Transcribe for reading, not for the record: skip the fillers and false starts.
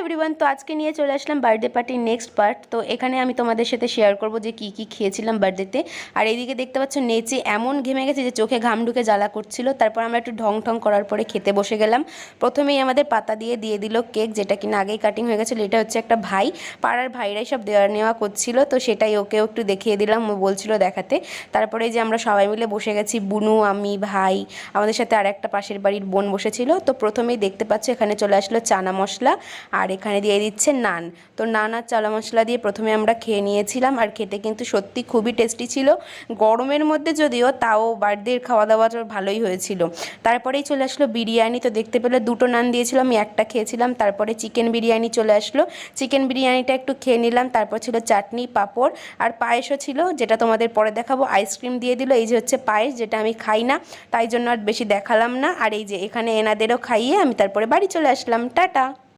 Everyone, তো আজকে নিয়ে চলে আসলাম বার্থডে পার্টির নেক্সট পার্ট। তো এখানে আমি তোমাদের সাথে শেয়ার করব যে কি কি খেয়েছিলাম বার্থডেতে। আর এইদিকে দেখতে পাচ্ছ নেচে এমন ঘেমে গেছে যে চোখে ঘাম ঢুকে জ্বালা করছিল। তারপর আমরা একটু ঢং ঢং করার পরে খেতে বসে গেলাম। প্রথমেই আমাদের পাতা দিয়ে দিল কেক, যেটা কিনা আগেই কাটিং হয়ে গেছিলো। এটা হচ্ছে একটা ভাই, পাড়ার ভাইরাই সব দেওয়া নেওয়া করছিল, তো সেটাই ওকেও একটু দেখিয়ে দিলাম, ও বলছিল দেখাতে। তারপরে যে আমরা সবাই মিলে বসে গেছি, বুনু, আমি, ভাই, আমাদের সাথে আর একটা পাশের বাড়ির বোন বসেছিল। তো প্রথমেই দেখতে পাচ্ছ এখানে চলে আসলো চানা মশলা, আর এখানে দিয়ে দিচ্ছে নান। তো নান আর চানা মশলা দিয়ে প্রথমে আমরা খেয়ে নিয়েছিলাম, আর খেতে কিন্তু সত্যি খুবই টেস্টি ছিল। গরমের মধ্যে যদিও, তাও বার্থডের খাওয়া দাওয়াটা ভালোই হয়েছিল। তারপরেই চলে আসলো বিরিয়ানি। তো দেখতে পেলে দুটো নান দিয়েছিল, আমি একটা খেয়েছিলাম। তারপরে চিকেন বিরিয়ানি চলে আসলো, চিকেন বিরিয়ানিটা একটু খেয়ে নিলাম। তারপর ছিল চাটনি, পাঁপড় আর পায়েসও ছিল, যেটা তোমাদের পরে দেখাবো। আইসক্রিম দিয়ে দিল, এই যে হচ্ছে পায়েস, যেটা আমি খাই না, তাই জন্য আর বেশি দেখালাম না। আর এই যে এখানে এনাদেরও খাইয়ে আমি তারপরে বাড়ি চলে আসলাম। টাটা।